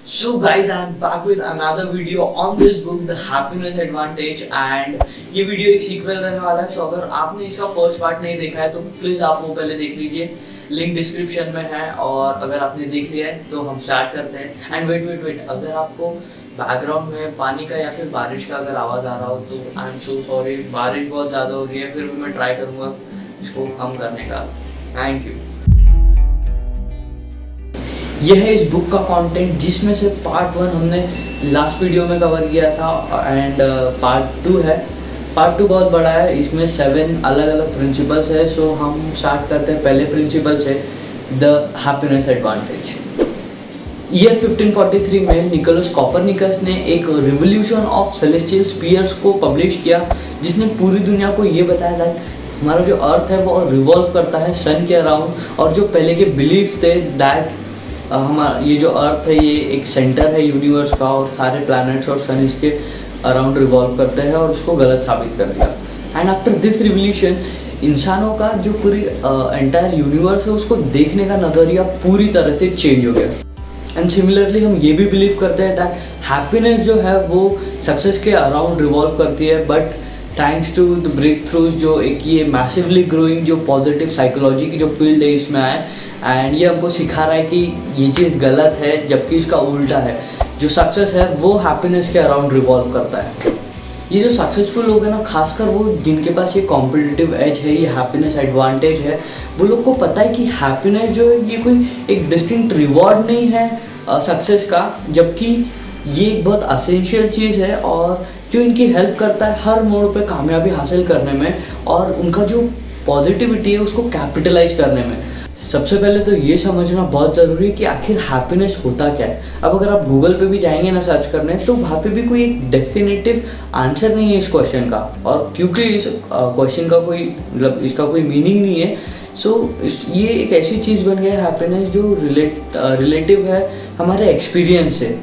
So guys, I'm back with another video on this book, The Happiness Advantage, and ये video एक sequel रहने वाला है। तो अगर आपने इसका फर्स्ट पार्ट नहीं देखा है तो प्लीज़ आप वो पहले देख लीजिए, लिंक डिस्क्रिप्शन में है। और अगर आपने देख लिया है तो हम स्टार्ट करते हैं। एंड वेट, अगर आपको बैकग्राउंड में पानी का या फिर बारिश का अगर आवाज़ आ रहा हो तो आई एम सो सॉरी। बारिश बहुत ज़्यादा हो रही है, फिर भी मैं ट्राई करूँगा इसको कम करने का। Thank you. यह है इस बुक का कंटेंट, जिसमें से पार्ट 1 हमने लास्ट वीडियो में कवर किया था एंड पार्ट 2 है। पार्ट 2 बहुत बड़ा है, इसमें 7 अलग अलग प्रिंसिपल्स है। सो हम स्टार्ट करते हैं पहले प्रिंसिपल से, द हैप्पीनेस एडवांटेज। ईयर 1543 में निकोलस कोपरनिकस ने एक रिवोल्यूशन ऑफ सेलेस्टियल स्फीयर्स को पब्लिश किया, जिसने पूरी दुनिया को ये बताया था हमारा जो अर्थ है वो रिवॉल्व करता है सन के अराउंड। और जो पहले के बिलीफ थे दैट हमारा ये जो अर्थ है ये एक सेंटर है यूनिवर्स का और सारे प्लैनेट्स और सन इसके अराउंड रिवॉल्व करते हैं, और उसको गलत साबित कर दिया। एंड आफ्टर दिस रिवोल्यूशन इंसानों का जो पूरी एंटायर यूनिवर्स है उसको देखने का नज़रिया पूरी तरह से चेंज हो गया। एंड सिमिलरली हम ये भी बिलीव करते हैं दैट हैप्पीनेस जो है वो सक्सेस के अराउंड रिवॉल्व करती है। But thanks to the breakthroughs जो एक ये मैसिवली ग्रोइंग जो पॉजिटिव साइकोलॉजी की जो फील्ड है इसमें आए, एंड ये हमको सिखा रहा है कि ये चीज़ गलत है, जबकि इसका उल्टा है। जो सक्सेस है वो हैप्पीनेस के अराउंड रिवॉल्व करता है। ये जो सक्सेसफुल लोग हैं ना, खासकर वो जिनके पास ये कॉम्पिटिटिव एज है, ये हैप्पीनेस एडवांटेज है, वो लोग को पता है कि हैप्पीनेस जो है ये कोई एक डिस्टिंक्ट रिवॉर्ड नहीं है सक्सेस का, जबकि ये एक बहुत असेंशियल चीज़ है और जो इनकी हेल्प करता है हर मोड़ पे कामयाबी हासिल करने में और उनका जो पॉजिटिविटी है उसको कैपिटलाइज करने में। सबसे पहले तो ये समझना बहुत ज़रूरी है कि आखिर हैप्पीनेस होता क्या है। अब अगर आप गूगल पे भी जाएंगे ना सर्च करने, तो वहाँ पे भी कोई एक डेफिनेटिव आंसर नहीं है इस क्वेश्चन का। और क्योंकि इस क्वेश्चन का कोई मतलब इसका कोई मीनिंग नहीं है, सो ये एक ऐसी चीज़ बन गया है हैप्पीनेस जो रिलेटिव है हमारे एक्सपीरियंस से।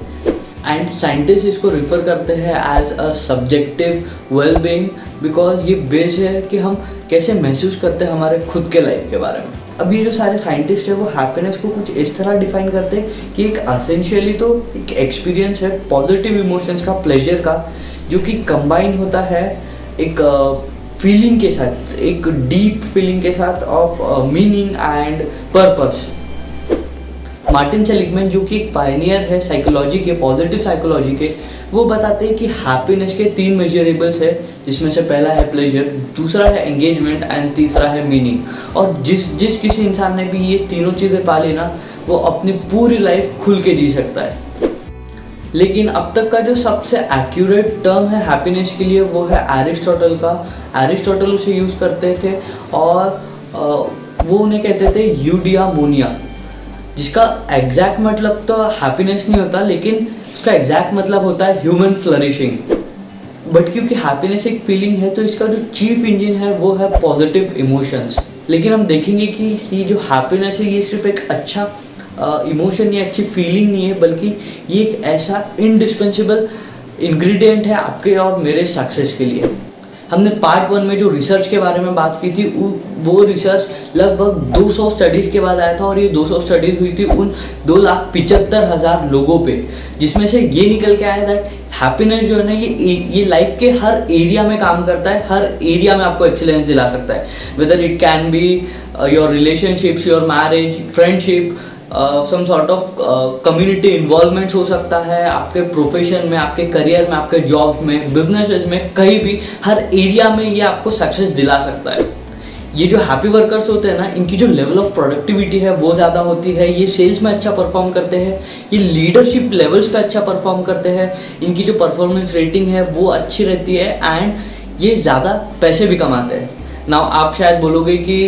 एंड साइंटिस्ट इसको रिफ़र करते हैं as a subjective wellbeing, because ये बेस है कि हम कैसे महसूस करते हैं हमारे खुद के लाइफ के बारे में। अब ये जो सारे साइंटिस्ट हैं वो हैप्पीनेस को कुछ इस तरह डिफाइन करते हैं कि एक असेंशियली तो एक एक्सपीरियंस है पॉजिटिव इमोशंस का, प्लेजर का, जो कि कंबाइन होता है एक फीलिंग के साथ, एक डीप फीलिंग के साथ of meaning and purpose. Martin Seligman जो कि एक पायनियर है साइकोलॉजी के, पॉजिटिव साइकोलॉजी के, वो बताते हैं कि हैप्पीनेस के 3 मेजरेबल्स है, जिसमें से पहला है प्लेजर, दूसरा है एंगेजमेंट एंड तीसरा है मीनिंग। और जिस किसी इंसान ने भी ये तीनों चीज़ें पाली ना, वो अपनी पूरी लाइफ खुल के जी सकता है। लेकिन अब तक का जो सबसे एक्यूरेट टर्म है हैप्पीनेस के लिए वो है एरिस्टोटल का। एरिस्टोटल उसे यूज़ करते थे और वो उन्हें कहते थे यूडियामोनिया, जिसका एग्जैक्ट मतलब तो हैप्पीनेस नहीं होता, लेकिन उसका एग्जैक्ट मतलब होता है ह्यूमन फ्लरिशिंग। बट क्योंकि हैप्पीनेस एक फीलिंग है तो इसका जो चीफ इंजन है वो है पॉजिटिव इमोशंस। लेकिन हम देखेंगे कि ये जो हैप्पीनेस है ये सिर्फ एक अच्छा इमोशन या अच्छी फीलिंग नहीं है, बल्कि ये एक ऐसा इंडिस्पेंसेबल इंग्रेडिएंट है आपके और मेरे सक्सेस के लिए। हमने पार्ट 1 में जो रिसर्च के बारे में बात की थी, वो रिसर्च लगभग 200 स्टडीज़ के बाद आया था, और ये 200 स्टडीज़ हुई थी उन 2,75,000 लोगों पे, जिसमें से ये निकल के आया दैट हैप्पीनेस जो है ना ये लाइफ के हर एरिया में काम करता है, हर एरिया में आपको एक्सीलेंस दिला सकता है। Whether it can be your relationships, your marriage, friendship, some sort of community involvement हो सकता है, आपके प्रोफेशन में, आपके करियर में, आपके जॉब में, बिजनेसेस में, कहीं भी हर एरिया में ये आपको सक्सेस दिला सकता है। ये जो हैप्पी वर्कर्स होते हैं ना, इनकी जो लेवल ऑफ प्रोडक्टिविटी है वो ज़्यादा होती है, ये सेल्स में अच्छा परफॉर्म करते हैं, ये लीडरशिप लेवल्स पे अच्छा परफॉर्म करते हैं, इनकी जो परफॉर्मेंस रेटिंग है वो अच्छी रहती है, एंड ये ज़्यादा पैसे भी कमाते हैं। नाउ आप शायद बोलोगे कि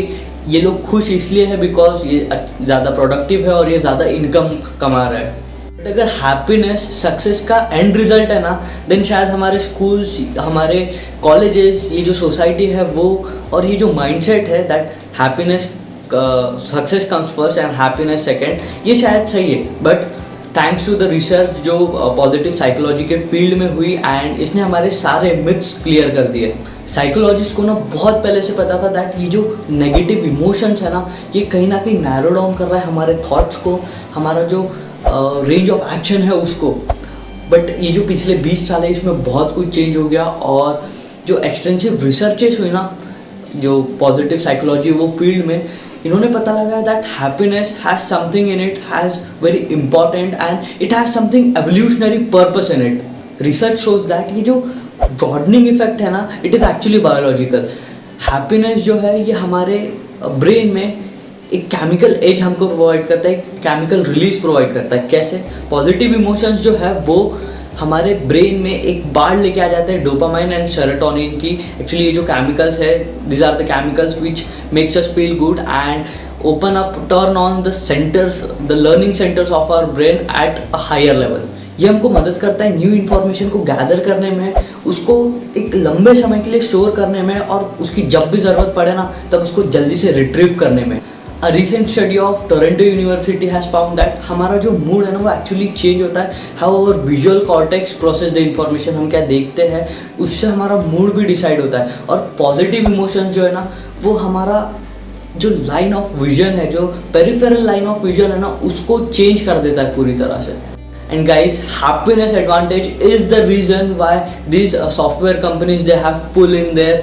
ये लोग खुश इसलिए है बिकॉज ये ज़्यादा प्रोडक्टिव है और ये ज़्यादा इनकम कमा रहा है। बट अगर हैप्पीनेस सक्सेस का एंड रिजल्ट है ना, देन शायद हमारे स्कूल्स, हमारे कॉलेजेस, ये जो सोसाइटी है वो, और ये जो माइंडसेट है that happiness success comes first and happiness second, ये शायद सही है। But thanks to the research जो पॉजिटिव साइकोलॉजी के फील्ड में हुई, एंड इसने हमारे सारे मिथ्स क्लियर कर दिए। साइकोलॉजिस्ट को ना बहुत पहले से पता था दैट ये जो नेगेटिव इमोशंस है ना, ये कहीं ना कहीं नैरो डाउन कर रहा है हमारे थॉट्स को, हमारा जो रेंज ऑफ एक्शन है उसको। बट ये जो पिछले 20 साल है इसमें बहुत कुछ चेंज हो गया, और जो एक्सटेंसिव रिसर्चेस हुई ना जो पॉजिटिव साइकोलॉजी वो फील्ड में, इन्होंने पता लगाया that happiness has something in it, has very important and it has something evolutionary purpose in it. Research shows that ये जो ब्रॉडनिंग इफेक्ट है ना, it is actually biological. Happiness जो है ये हमारे ब्रेन में एक केमिकल एज हमको प्रोवाइड करता है, एक केमिकल रिलीज प्रोवाइड करता है। कैसे? पॉजिटिव इमोशंस जो है वो हमारे ब्रेन में एक बाढ़ लेके आ जाते हैं डोपामाइन एंड सेरोटोनिन की। एक्चुअली ये जो केमिकल्स है, this are the chemicals which makes us feel good and open up, turn on the centres, the learning centres of our brain at a higher level. ये हमको मदद करता है new information को गैदर करने में, उसको एक लंबे समय के लिए स्टोर करने में, और उसकी जब भी ज़रूरत पड़े ना तब उसको जल्दी से रिट्रीव करने में। A recent study of Toronto university has found that हमारा जो मूड है ना वो एक्चुअली चेंज होता है how our visual cortex process the information. हम क्या देखते हैं उससे हमारा मूड भी डिसाइड होता है। और पॉजिटिव इमोशंस जो है ना वो हमारा जो लाइन ऑफ विजन है, जो पेरिफेरल लाइन ऑफ विजन है ना, उसको चेंज कर देता है पूरी तरह से। And guys, happiness advantage is the reason why these software companies they have pull in their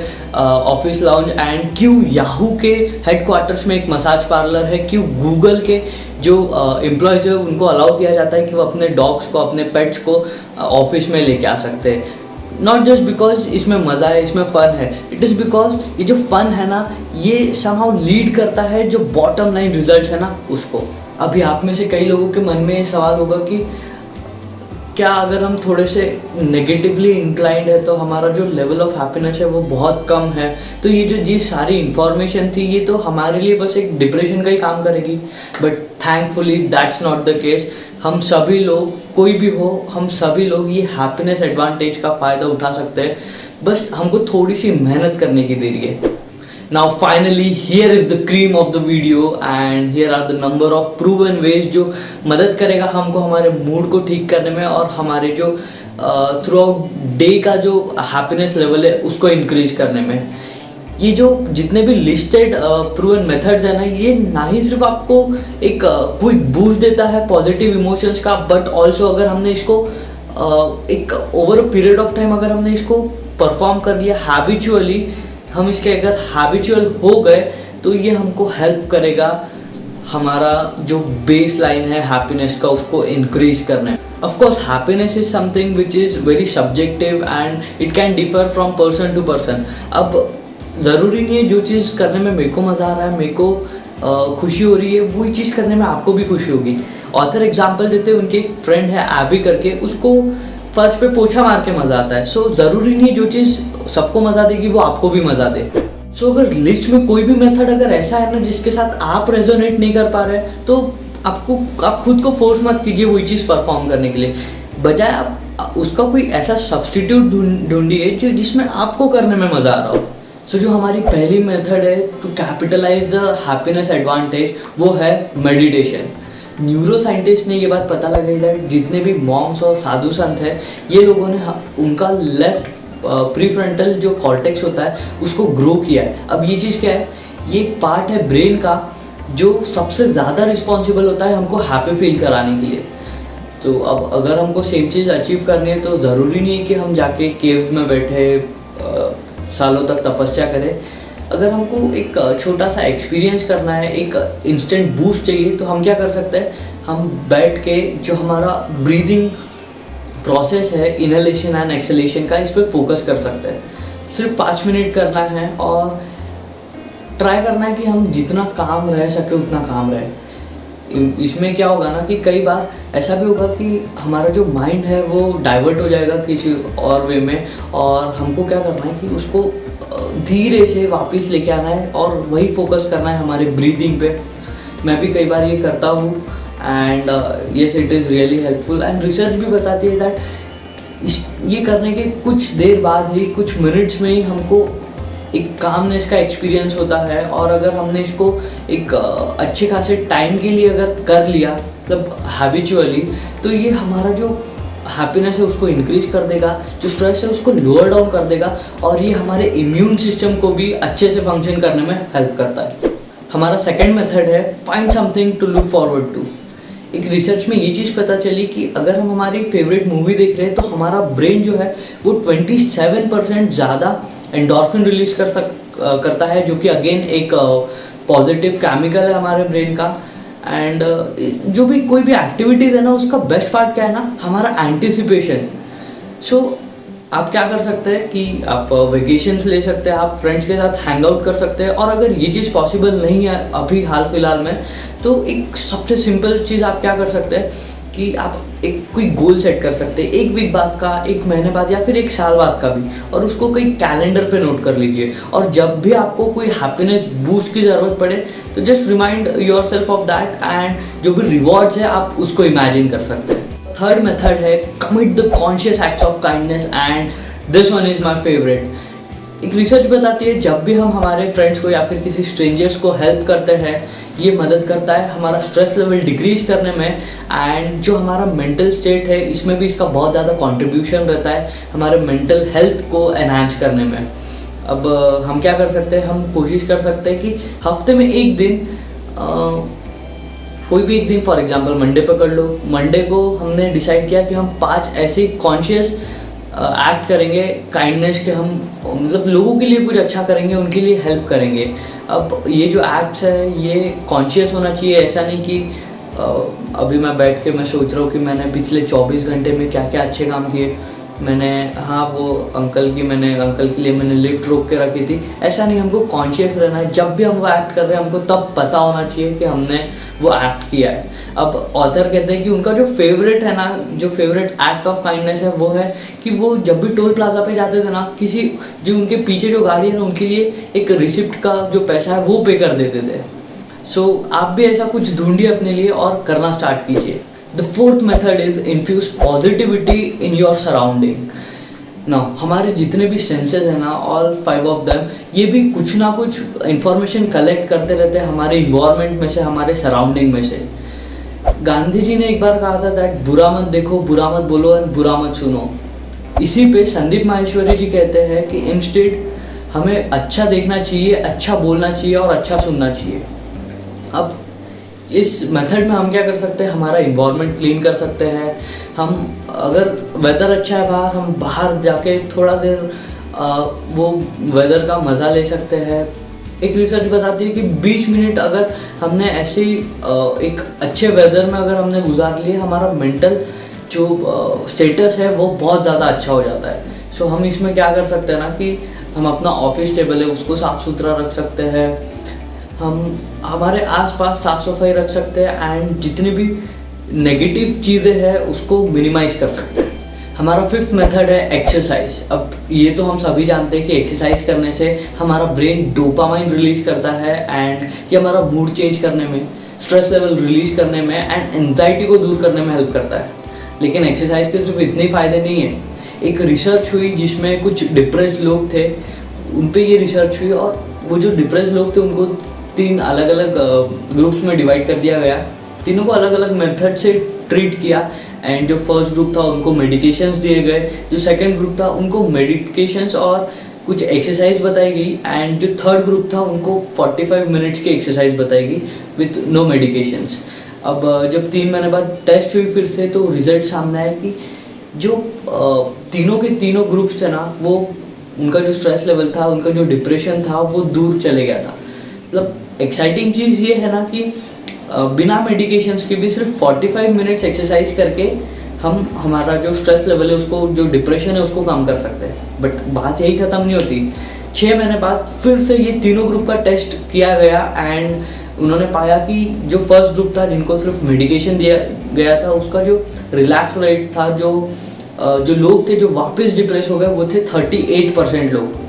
office lounge, and क्यों Yahoo के headquarters में एक मसाज पार्लर है, क्यों Google के जो एम्प्लॉयज़ है उनको अलाउ किया जाता है कि वो अपने डॉग्स को, अपने पेट्स को ऑफिस में लेके आ सकते हैं। नॉट जस्ट बिकॉज इसमें मज़ा है, इसमें फ़न है, इट इज़ बिकॉज ये जो फ़न है ना ये समहाउ लीड करता है जो बॉटम लाइन रिजल्ट्स है ना उसको। अभी आप में से कई लोगों के मन में ये सवाल होगा कि क्या अगर हम थोड़े से नेगेटिवली इंक्लाइंड है तो हमारा जो लेवल ऑफ हैप्पीनेस है वो बहुत कम है, तो ये जो सारी इन्फॉर्मेशन थी ये तो हमारे लिए बस एक डिप्रेशन का ही काम करेगी। But thankfully that's not the case. हम सभी लोग, कोई भी हो, हम सभी लोग ये हैप्पीनेस एडवांटेज का फ़ायदा उठा सकते हैं, बस हमको थोड़ी सी मेहनत करने की देरी है। Now finally here is the cream of the video and here are the number of proven ways जो मदद करेगा हमको हमारे मूड को ठीक करने में और हमारे जो थ्रू आउट डे का जो हैप्पीनेस लेवल है उसको इंक्रीज करने में। ये जो जितने भी लिस्टेड प्रूवन मेथड्स है ना, ये ना ही सिर्फ आपको एक क्विक बूस्ट देता है पॉजिटिव इमोशंस का, बट ऑल्सो अगर हमने इसको एक over a period of time अगर हमने इसको परफॉर्म कर लिया हैबिचुअली, हम इसके अगर हैबिचुअल हो गए तो ये हमको हेल्प करेगा हमारा जो बेस लाइन है हैप्पीनेस का उसको इंक्रीज करने में। Of course happiness is something which is very subjective and it can differ from person to person. अब ज़रूरी नहीं है जो चीज़ करने में मेरे को मज़ा आ रहा है, मेरे को खुशी हो रही है, वही चीज़ करने में आपको भी खुशी होगी। ऑथर एग्जाम्पल देते हैं, उनके एक फ्रेंड है एबी करके, उसको फर्श पे पोछा मार के मज़ा आता है। सो ज़रूरी नहीं जो चीज़ सबको मज़ा देगी वो आपको भी मज़ा दे। सो अगर लिस्ट में कोई भी मेथड अगर ऐसा है ना जिसके साथ आप रेजोनेट नहीं कर पा रहे तो आप खुद को फोर्स मत कीजिए वही चीज़ परफॉर्म करने के लिए, बजाय आप उसका कोई ऐसा सब्सटीट्यूट ढूंढिए जो जिसमें आपको करने में मज़ा आ रहा हो। सो जो हमारी पहली मेथड है to capitalise the happiness advantage वो है मेडिटेशन। न्यूरो साइंटिस्ट ने ये बात पता लगाई है, जितने भी मॉन्क्स और साधु संत हैं ये लोगों ने उनका लेफ्ट प्रीफ्रंटल जो कॉर्टेक्स होता है उसको ग्रो किया है। अब ये चीज़ क्या है, ये एक पार्ट है ब्रेन का जो सबसे ज़्यादा रिस्पॉन्सिबल होता है हमको हैप्पी फील कराने के लिए। तो अब अगर हमको सेम चीज़ अचीव करनी है तो ज़रूरी नहीं है कि हम जाके केव्स में बैठे सालों तक तपस्या करें। अगर हमको एक छोटा सा एक्सपीरियंस करना है, एक इंस्टेंट बूस्ट चाहिए, तो हम क्या कर सकते हैं, हम बैठ के जो हमारा ब्रीदिंग प्रोसेस है इनहेलेशन एंड एक्सहेलेशन का, इस पर फोकस कर सकते हैं। सिर्फ 5 मिनट करना है और ट्राई करना है कि हम जितना काम रह सके उतना काम रहे। इसमें क्या होगा ना कि कई बार ऐसा भी होगा कि हमारा जो माइंड है वो डाइवर्ट हो जाएगा किसी और वे में, और हमको क्या करना है कि उसको धीरे से वापस लेके आना है और वही फोकस करना है हमारे ब्रीदिंग पे। मैं भी कई बार ये करता हूँ and yes it is really helpful. And research भी बताती है दैट ये करने के कुछ देर बाद ही, कुछ मिनट्स में ही हमको एक कामनेस का एक्सपीरियंस होता है। और अगर हमने इसको एक अच्छे खासे टाइम के लिए अगर कर लिया, मतलब हैबिचुअली, तो ये हमारा जो हैप्पीनेस है उसको इंक्रीज कर देगा, जो स्ट्रेस है उसको लोअर डाउन कर देगा, और ये हमारे इम्यून सिस्टम को भी अच्छे से फंक्शन करने में हेल्प करता है। हमारा सेकंड मेथड है find something to look forward to. एक रिसर्च में ये चीज़ पता चली कि अगर हम हमारी फेवरेट मूवी देख रहे हैं तो हमारा ब्रेन जो है वो 27% ज़्यादा एंडोर्फिन रिलीज करता है, जो कि अगेन एक पॉजिटिव केमिकल है हमारे ब्रेन का। एंड जो भी कोई भी एक्टिविटीज़ है ना, उसका बेस्ट पार्ट क्या है ना, हमारा एंटिसिपेशन। सो आप क्या कर सकते हैं कि आप वेकेशंस ले सकते हैं, आप फ्रेंड्स के साथ हैंग आउट कर सकते हैं। और अगर ये चीज़ पॉसिबल नहीं है अभी हाल फिलहाल में, तो एक सबसे सिंपल चीज़ आप क्या कर सकते हैं कि आप एक कोई गोल सेट कर सकते हैं, 1 वीक बाद का, 1 महीने बाद या फिर 1 साल बाद का भी, और उसको कोई कैलेंडर पे नोट कर लीजिए। और जब भी आपको कोई हैप्पीनेस बूस्ट की ज़रूरत पड़े तो just remind your self of that, and जो भी रिवॉर्ड्स है आप उसको इमेजिन कर सकते हैं। थर्ड मेथड है commit the conscious acts of kindness, and this one is my favourite. एक रिसर्च बताती है जब भी हम हमारे फ्रेंड्स को या फिर किसी स्ट्रेंजर्स को हेल्प करते हैं, ये मदद करता है हमारा स्ट्रेस लेवल डिक्रीज करने में, एंड जो हमारा मेंटल स्टेट है इसमें भी इसका बहुत ज़्यादा कंट्रीब्यूशन रहता है हमारे मेंटल हेल्थ को एनहांस करने में। अब हम क्या कर सकते हैं, हम कोशिश कर सकते हैं कि हफ्ते में एक दिन, कोई भी एक दिन, फॉर एग्जांपल मंडे पकड़ लो, मंडे को हमने डिसाइड किया कि हम 5 ऐसे कॉन्शियस एक्ट करेंगे काइंडनेस के, हम मतलब लोगों के लिए कुछ अच्छा करेंगे, उनके लिए हेल्प करेंगे। अब ये जो एक्ट्स है ये कॉन्शियस होना चाहिए, ऐसा नहीं कि अभी मैं बैठ के मैं सोच रहा हूँ कि मैंने पिछले 24 घंटे में क्या क्या अच्छे काम किए। मैंने वो अंकल के लिए मैंने लिफ्ट रोक के रखी थी, ऐसा नहीं, हमको कॉन्शियस रहना है। जब भी हम वो एक्ट कर रहे हैं हमको तब पता होना चाहिए कि हमने वो एक्ट किया है। अब ऑथर कहते हैं कि उनका जो फेवरेट है ना, जो फेवरेट एक्ट ऑफ काइंडनेस है वो है कि वो जब भी टोल प्लाजा पे जाते थे ना, किसी जो उनके पीछे जो गाड़ी है ना उनके लिए एक रिसिप्ट का जो पैसा है वो पे कर देते थे। सो आप भी ऐसा कुछ ढूंढिए अपने लिए और करना स्टार्ट कीजिए। The fourth method is infuse positivity in your surrounding. Now, हमारे जितने भी सेंसेस हैं ना, all 5 of them, ये भी कुछ ना कुछ इंफॉर्मेशन कलेक्ट करते रहते हैं हमारे इन्वायरमेंट में से, हमारे सराउंडिंग में से। गांधी जी ने एक बार कहा था दैट बुरा मत देखो, बुरा मत बोलो और बुरा मत सुनो। इसी पे संदीप माहेश्वरी जी कहते हैं कि इंस्टेड हमें अच्छा देखना चाहिए, अच्छा बोलना चाहिए और अच्छा सुनना चाहिए। अब इस मेथड में हम क्या कर सकते हैं, हमारा इन्वायरमेंट क्लीन कर सकते हैं। हम अगर वेदर अच्छा है बाहर, हम बाहर जाके थोड़ा देर वो वेदर का मज़ा ले सकते हैं। एक रिसर्च बताती है कि 20 मिनट अगर हमने ऐसे एक अच्छे वेदर में अगर हमने गुजार लिए, हमारा मेंटल जो स्टेटस है वो बहुत ज़्यादा अच्छा हो जाता है। सो हम इसमें क्या कर सकते हैं ना कि हम अपना ऑफिस टेबल है उसको साफ़ सुथरा रख सकते हैं, हम हमारे आसपास साफ सफाई रख सकते हैं, एंड जितनी भी नेगेटिव चीज़ें हैं उसको मिनिमाइज कर सकते हैं। हमारा 5th मेथड है एक्सरसाइज। अब ये तो हम सभी जानते हैं कि एक्सरसाइज करने से हमारा ब्रेन डोपामाइन रिलीज करता है, एंड ये हमारा मूड चेंज करने में, स्ट्रेस लेवल रिलीज करने में एंड एंजाइटी को दूर करने में हेल्प करता है। लेकिन एक्सरसाइज के सिर्फ इतने फ़ायदे नहीं है। एक रिसर्च हुई जिसमें कुछ डिप्रेस्ड लोग थे, उन पे ये रिसर्च हुई, और वो जो डिप्रेस्ड लोग थे उनको 3 अलग अलग ग्रुप्स में डिवाइड कर दिया गया। तीनों को अलग अलग मेथड से ट्रीट किया, एंड जो फर्स्ट ग्रुप था उनको मेडिकेशंस दिए गए, जो सेकंड ग्रुप था उनको मेडिकेशंस और कुछ एक्सरसाइज बताई गई, एंड जो थर्ड ग्रुप था उनको 45 मिनट्स की एक्सरसाइज बताई गई विथ नो मेडिकेशंस। अब जब 3 महीने बाद टेस्ट हुई फिर से, तो रिजल्ट सामने आया कि जो तीनों के तीनों ग्रुप्स थे ना, वो उनका जो स्ट्रेस लेवल था, उनका जो डिप्रेशन था वो दूर चले गया था। मतलब एक्साइटिंग चीज़ ये है ना कि बिना मेडिकेशंस के भी सिर्फ 45 मिनट्स एक्सरसाइज करके हम हमारा जो स्ट्रेस लेवल है उसको, जो डिप्रेशन है उसको कम कर सकते हैं। बट बात यही ख़त्म नहीं होती। 6 महीने बाद फिर से ये तीनों ग्रुप का टेस्ट किया गया, एंड उन्होंने पाया कि जो फर्स्ट ग्रुप था जिनको सिर्फ मेडिकेशन दिया गया था, उसका जो रिलैक्स रेट था, जो लोग थे जो वापस डिप्रेस हो गए वो थे 38% लोग।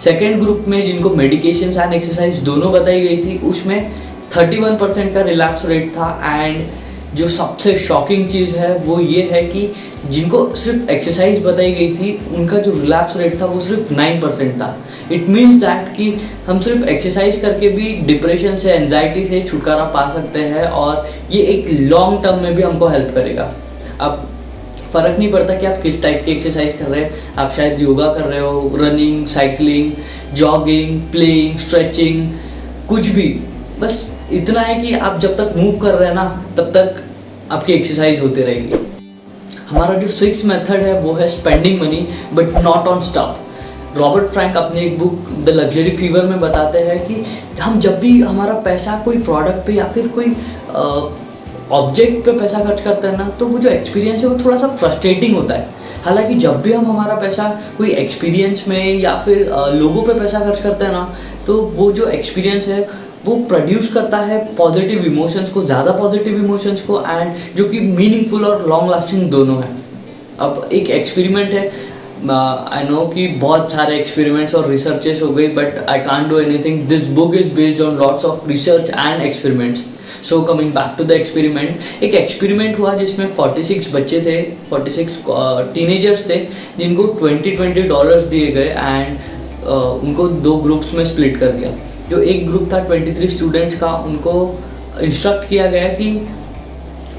सेकेंड ग्रुप में जिनको मेडिकेशन एंड एक्सरसाइज दोनों बताई गई थी, उसमें 31% का रिलैक्स रेट था। एंड जो सबसे शॉकिंग चीज़ है वो ये है कि जिनको सिर्फ एक्सरसाइज बताई गई थी, उनका जो रिलैक्स रेट था वो सिर्फ 9% था। इट मीन्स दैट कि हम सिर्फ एक्सरसाइज करके भी डिप्रेशन से, एंजाइटी से छुटकारा पा सकते हैं, और ये एक लॉन्ग टर्म में भी हमको हेल्प करेगा। अब फ़र्क नहीं पड़ता कि आप किस टाइप की एक्सरसाइज कर रहे हैं, आप शायद योगा कर रहे हो, running, cycling, jogging, playing, stretching, कुछ भी, बस इतना है कि आप जब तक मूव कर रहे हैं ना, तब तक आपकी एक्सरसाइज होती रहेगी। हमारा जो 6th मेथड है वो है spending money but not on stuff. Robert Frank अपने एक बुक द लग्जरी फीवर में बताते हैं कि हम जब भी हमारा पैसा कोई प्रोडक्ट पे या फिर कोई ऑब्जेक्ट पे पैसा खर्च करते हैं ना, तो वो जो एक्सपीरियंस है वो थोड़ा सा फ्रस्ट्रेटिंग होता है। हालांकि जब भी हम हमारा पैसा कोई एक्सपीरियंस में या फिर लोगों पे पैसा खर्च करते हैं ना, तो वो जो एक्सपीरियंस है वो प्रोड्यूस करता है पॉजिटिव इमोशंस को, ज़्यादा पॉजिटिव इमोशंस को, एंड जो कि मीनिंगफुल और लॉन्ग लास्टिंग दोनों है। अब एक एक्सपेरिमेंट है, आई नो कि बहुत सारे एक्सपेरिमेंट्स और रिसर्चेस हो गई, but I can't do anything. This book is based on lots of research and experiments. So coming back to the experiment, एक एक्सपेरिमेंट हुआ जिसमें 46 बच्चे थे, 46 टीनेजर्स थे, जिनको $20 दिए गए एंड उनको 2 ग्रुप्स में स्प्लिट कर दिया। जो एक ग्रुप था 23 स्टूडेंट्स का, उनको इंस्ट्रक्ट किया गया कि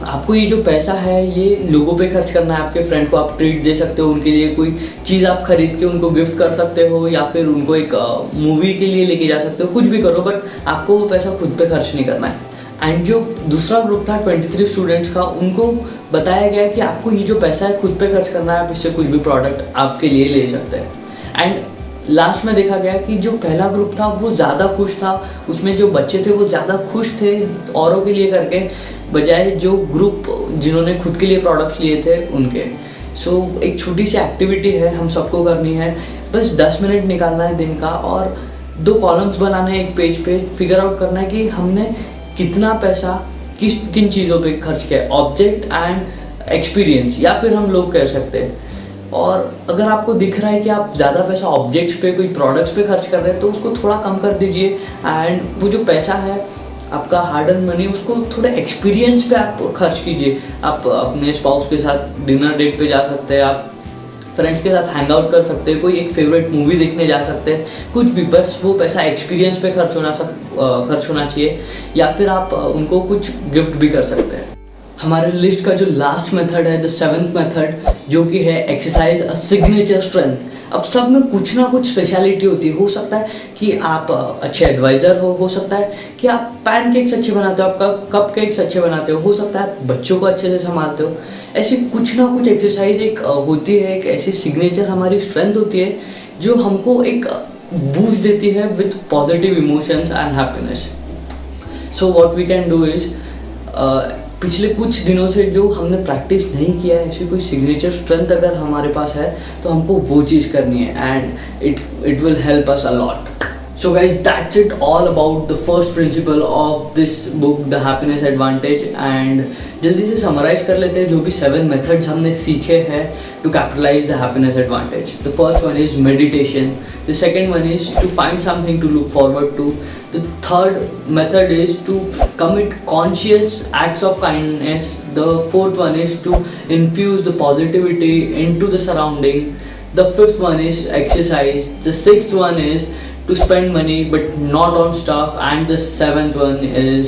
आपको ये जो पैसा है ये लोगों पे खर्च करना है। आपके फ्रेंड को आप ट्रीट दे सकते हो, उनके लिए कोई चीज़ आप खरीद के उनको गिफ्ट कर सकते हो, या फिर उनको एक मूवी के लिए लेके जा सकते हो, कुछ भी करो, बट आपको वो पैसा खुद पे खर्च नहीं करना है। एंड जो दूसरा ग्रुप था 23 स्टूडेंट्स का, उनको बताया गया कि आपको ये जो पैसा है खुद पे खर्च करना है, आप इससे कुछ भी प्रोडक्ट आपके लिए ले सकते हैं। एंड लास्ट में देखा गया कि जो पहला ग्रुप था वो ज़्यादा खुश था, उसमें जो बच्चे थे वो ज़्यादा खुश थे औरों के लिए करके, बजाय जो ग्रुप जिन्होंने खुद के लिए प्रोडक्ट लिए थे उनके। सो एक छोटी सी एक्टिविटी है, हम सबको करनी है, बस 10 मिनट निकालना है दिन का, और 2 कॉलम्स बनाने हैं एक पेज पे, फिगर आउट करना है कि हमने कितना पैसा किन चीज़ों पे खर्च किया है, ऑब्जेक्ट एंड एक्सपीरियंस, या फिर हम लोग कह सकते हैं। और अगर आपको दिख रहा है कि आप ज़्यादा पैसा ऑब्जेक्ट्स पे, कोई प्रोडक्ट्स पे खर्च कर रहे हैं, तो उसको थोड़ा कम कर दीजिए। एंड वो जो पैसा है आपका हार्ड अर्न मनी, उसको थोड़ा एक्सपीरियंस पे आप खर्च कीजिए। आप अपने स्पाउस के साथ डिनर डेट पे जा सकते हैं, आप फ्रेंड्स के साथ हैंग आउट कर सकते हैं, कोई एक फेवरेट मूवी देखने जा सकते हैं, कुछ भी, बस वो पैसा एक्सपीरियंस पे खर्च होना चाहिए, या फिर आप उनको कुछ गिफ्ट भी कर सकते हैं। हमारे लिस्ट का जो लास्ट मेथड है, द 7th मेथड, जो कि है एक्सरसाइज अ सिग्नेचर स्ट्रेंथ। अब सब में कुछ ना कुछ स्पेशलिटी होती है। हो सकता है कि आप अच्छे एडवाइज़र हो सकता है कि आप पैनकेक्स अच्छे बनाते हो, आप कप केक्स अच्छे बनाते हो सकता है आप बच्चों को अच्छे से संभालते हो। ऐसी कुछ ना कुछ एक्सरसाइज एक होती है, एक ऐसी सिग्नेचर हमारी स्ट्रेंथ होती है जो हमको एक बूस्ट देती है with positive emotions and happiness. So what we can do is, पिछले कुछ दिनों से जो हमने प्रैक्टिस नहीं किया है, ऐसी कोई सिग्नेचर स्ट्रेंथ अगर हमारे पास है तो हमको वो चीज़ करनी है, and it will help us a lot. So guys, that's it all about the first principle of this book, The Happiness Advantage, and जल्दी से समराइज कर लेते हैं जो भी 7 methods हमने सीखे हैं to capitalize the happiness advantage. The first one is meditation. The second one is to find something to look forward to. The third method is to commit conscious acts of kindness. The fourth one is to infuse the positivity into the surrounding. The fifth one is exercise. The sixth one is to spend money but not on stuff, and the 7th one is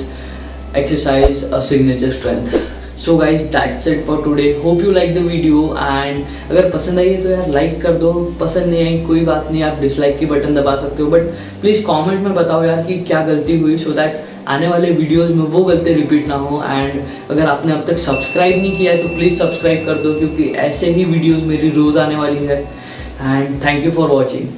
exercise a signature strength. So guys, that's it for today. Hope you like the video, and अगर पसंद आई है तो यार like कर दो, पसंद नहीं आई कोई बात नहीं, आप डिसलाइक की बटन दबा सकते हो, बट प्लीज़ कमेंट में बताओ यार कि क्या गलती हुई, सो दैट आने वाले वीडियोस में वो गलती रिपीट ना हो। एंड अगर आपने अब तक सब्सक्राइब नहीं किया है तो प्लीज़ सब्सक्राइब कर दो, क्योंकि ऐसे ही वीडियोज़ मेरी रोज़ आने वाली है। And thank you for watching.